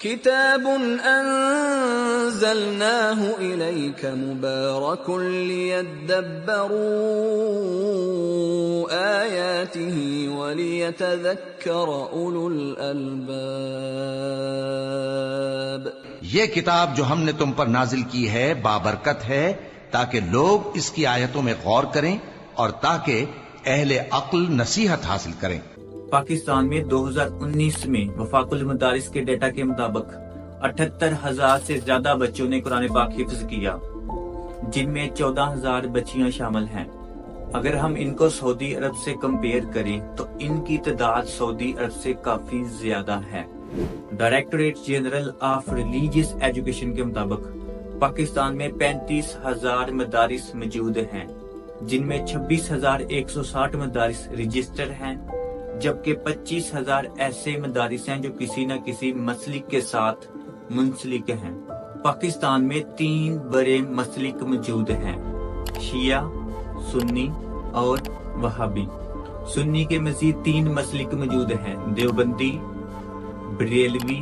كتاب أنزلناه إليك مبارك ليدبروا آياته وليتذكر أولو الألباب۔ یہ کتاب جو ہم نے تم پر نازل کی ہے بابرکت ہے تاکہ لوگ اس کی آیتوں میں غور کریں اور تاکہ اہل عقل نصیحت حاصل کریں۔ پاکستان میں 2019 میں وفاق المدارس کے ڈیٹا کے مطابق 78,000 سے زیادہ بچوں نے قرآن پاک حفظ کیا، جن میں 14,000 بچیاں شامل ہیں۔ اگر ہم ان کو سعودی عرب سے کمپیئر کریں تو ان کی تعداد سعودی عرب سے کافی زیادہ ہے۔ Directorate general of religious education کے مطابق پاکستان میں 35,000 مدارس موجود ہیں، جن میں 26,160 مدارس رجسٹر ہیں، جبکہ 25,000 ایسے مدارس ہیں جو کسی نہ کسی مسلک کے ساتھ منسلک ہیں۔ پاکستان میں 3 بڑے مسلک موجود ہیں: شیعہ، سنی اور وہابی۔ سنی کے مزید 3 مسلک موجود ہیں: دیوبندی، بریلوی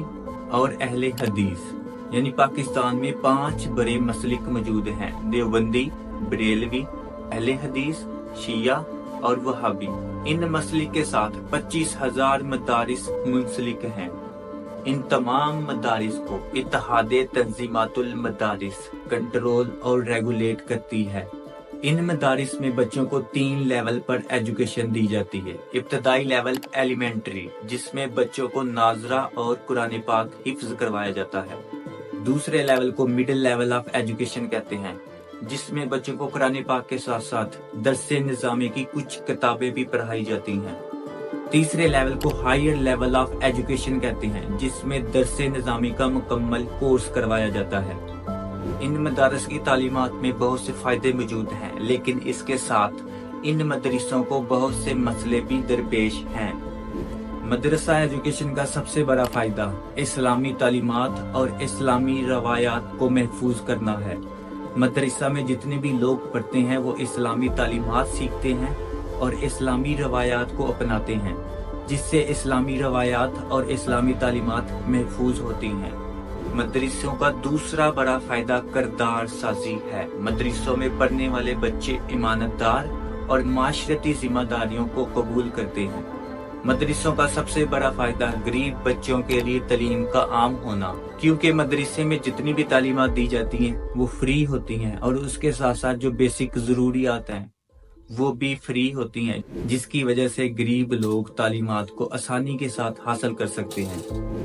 اور اہل حدیث۔ یعنی پاکستان میں 5 بڑے مسلک موجود ہیں: دیوبندی، بریلوی، اہل حدیث، شیعہ اور وہابی۔ ان مسلک کے ساتھ 25,000 مدارس منسلک ہیں۔ ان تمام مدارس کو اتحاد تنظیمات المدارس کنٹرول اور ریگولیٹ کرتی ہے۔ ان مدارس میں بچوں کو 3 لیول پر ایجوکیشن دی جاتی ہے۔ ابتدائی لیول ایلیمنٹری، جس میں بچوں کو ناظرہ اور قرآن پاک حفظ کروایا جاتا ہے۔ دوسرے لیول کو مڈل لیول آف ایجوکیشن کہتے ہیں، جس میں بچوں کو قرآن پاک کے ساتھ ساتھ درس نظامی کی کچھ کتابیں بھی پڑھائی جاتی ہیں۔ تیسرے لیول کو ہائر لیول آف ایجوکیشن کہتے ہیں، جس میں درس نظامی کا مکمل کورس کروایا جاتا ہے۔ ان مدارس کی تعلیمات میں بہت سے فائدے موجود ہیں، لیکن اس کے ساتھ ان مدرسوں کو بہت سے مسئلے بھی درپیش ہیں۔ مدرسہ ایجوکیشن کا سب سے بڑا فائدہ اسلامی تعلیمات اور اسلامی روایات کو محفوظ کرنا ہے۔ مدرسہ میں جتنے بھی لوگ پڑھتے ہیں وہ اسلامی تعلیمات سیکھتے ہیں اور اسلامی روایات کو اپناتے ہیں، جس سے اسلامی روایات اور اسلامی تعلیمات محفوظ ہوتی ہیں۔ مدرسوں کا دوسرا بڑا فائدہ کردار سازی ہے۔ مدرسوں میں پڑھنے والے بچے امانت دار اور معاشرتی ذمہ داریوں کو قبول کرتے ہیں۔ مدرسوں کا سب سے بڑا فائدہ غریب بچوں کے لیے تعلیم کا عام ہونا، کیونکہ مدرسے میں جتنی بھی تعلیمات دی جاتی ہیں وہ فری ہوتی ہیں، اور اس کے ساتھ ساتھ جو بیسک ضروریات ہیں وہ بھی فری ہوتی ہیں، جس کی وجہ سے غریب لوگ تعلیمات کو آسانی کے ساتھ حاصل کر سکتے ہیں۔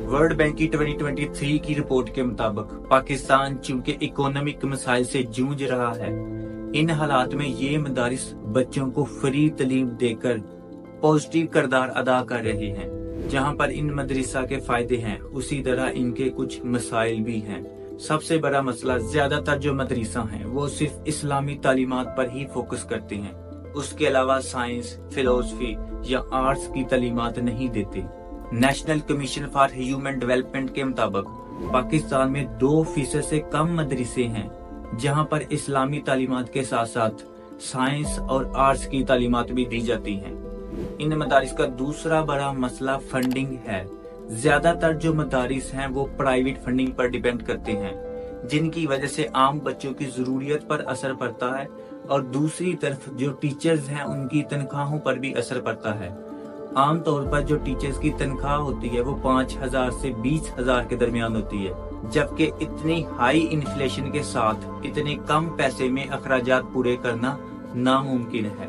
ورلڈ بینک کی 2023 کی رپورٹ کے مطابق پاکستان چونکہ اکونومک مسائل سے جوجھ رہا ہے، ان حالات میں یہ مدارس بچوں کو فری تعلیم دے کر پازیٹیو کردار ادا کر رہے ہیں۔ جہاں پر ان مدرسہ کے فائدے ہیں، اسی طرح ان کے کچھ مسائل بھی ہیں۔ سب سے بڑا مسئلہ، زیادہ تر جو مدرسہ ہیں وہ صرف اسلامی تعلیمات پر ہی فوکس کرتے ہیں، اس کے علاوہ سائنس، فلسفی یا آرٹس کی تعلیمات نہیں دیتے۔ National commission for human development کے مطابق پاکستان میں 2% سے کم مدرسے ہیں جہاں پر اسلامی تعلیمات کے ساتھ ساتھ سائنس اور آرٹس کی تعلیمات بھی دی جاتی ہیں۔ ان مدارس کا دوسرا بڑا مسئلہ فنڈنگ ہے۔ زیادہ تر جو مدارس ہیں وہ پرائیویٹ فنڈنگ پر ڈیپینڈ کرتے ہیں، جن کی وجہ سے عام بچوں کی ضروریت پر اثر پڑتا ہے، اور دوسری طرف جو ٹیچرز ہیں ان کی تنخواہوں پر بھی اثر پڑتا ہے۔ عام طور پر جو ٹیچرز کی تنخواہ ہوتی ہے وہ 5,000 سے 20,000 کے درمیان ہوتی ہے، جبکہ اتنی ہائی انفلیشن کے ساتھ اتنے کم پیسے میں اخراجات پورے کرنا ناممکن ہے۔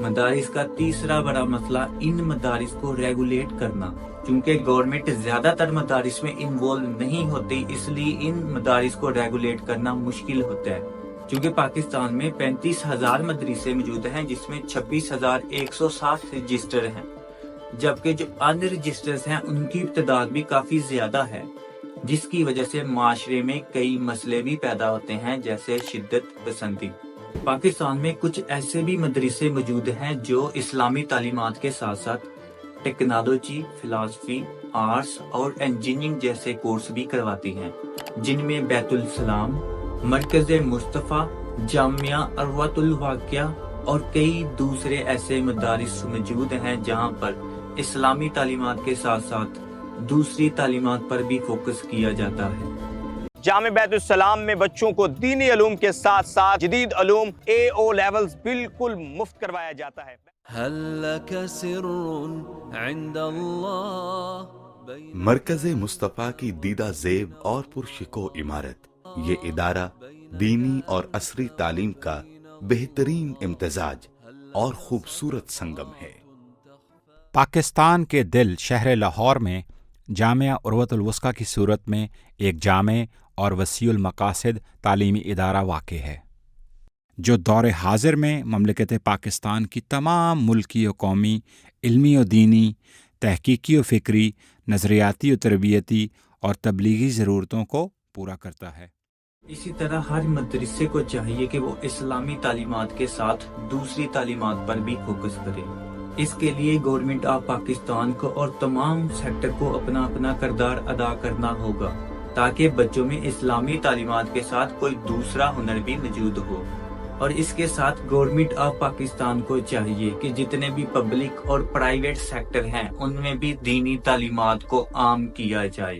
مدارس کا تیسرا بڑا مسئلہ ان مدارس کو ریگولیٹ کرنا۔ چونکہ گورنمنٹ زیادہ تر مدارس میں انوالو نہیں ہوتی، اس لیے ان مدارس کو ریگولیٹ کرنا مشکل ہوتا ہے۔ چونکہ پاکستان میں 35,000 مدرسے موجود ہیں، جس میں 26,160 رجسٹر ہیں، جبکہ جو ان رجسٹرز ہیں ان کی تعداد بھی کافی زیادہ ہے۔ جس کی وجہ سے معاشرے میں کئی مسئلے بھی پیدا ہوتے ہیں جیسے شدت پسندی۔ پاکستان میں کچھ ایسے بھی مدرسے موجود ہیں جو اسلامی تعلیمات کے ساتھ ساتھ ٹیکنالوجی، فلسفی، آرٹس اور انجینئرنگ جیسے کورس بھی کرواتی ہیں، جن میں بیت السلام، مرکز مصطفیٰ، جامعہ عروۃ الواقعہ اور کئی دوسرے ایسے مدارس موجود ہیں جہاں پر اسلامی تعلیمات کے ساتھ ساتھ دوسری تعلیمات پر بھی فوکس کیا جاتا ہے۔ جامع بیت السلام میں بچوں کو دینی علوم کے ساتھ ساتھ جدید علوم AO لیولز بالکل مفت کروایا جاتا ہے۔ هل لك سر عند الله مرکز مصطفیٰ کی دیدہ زیب اور پرشکو عمارت، یہ ادارہ دینی اور عصری تعلیم کا بہترین امتزاج اور خوبصورت سنگم ہے۔ پاکستان کے دل شہر لاہور میں جامعہ عروۃ الوثقیٰ کی صورت میں ایک جامع اور وسیع المقاصد تعلیمی ادارہ واقع ہے، جو دور حاضر میں مملکت پاکستان کی تمام ملکی و قومی علمی و دینی، تحقیقی و فکری، نظریاتی و تربیتی اور تبلیغی ضرورتوں کو پورا کرتا ہے۔ اسی طرح ہر مدرسے کو چاہیے کہ وہ اسلامی تعلیمات کے ساتھ دوسری تعلیمات پر بھی فوکس کرے۔ اس کے لیے گورنمنٹ آف پاکستان کو اور تمام سیکٹر کو اپنا اپنا کردار ادا کرنا ہوگا تاکہ بچوں میں اسلامی تعلیمات کے ساتھ کوئی دوسرا ہنر بھی موجود ہو۔ اور اس کے ساتھ گورنمنٹ آف پاکستان کو چاہیے کہ جتنے بھی پبلک اور پرائیویٹ سیکٹر ہیں ان میں بھی دینی تعلیمات کو عام کیا جائے۔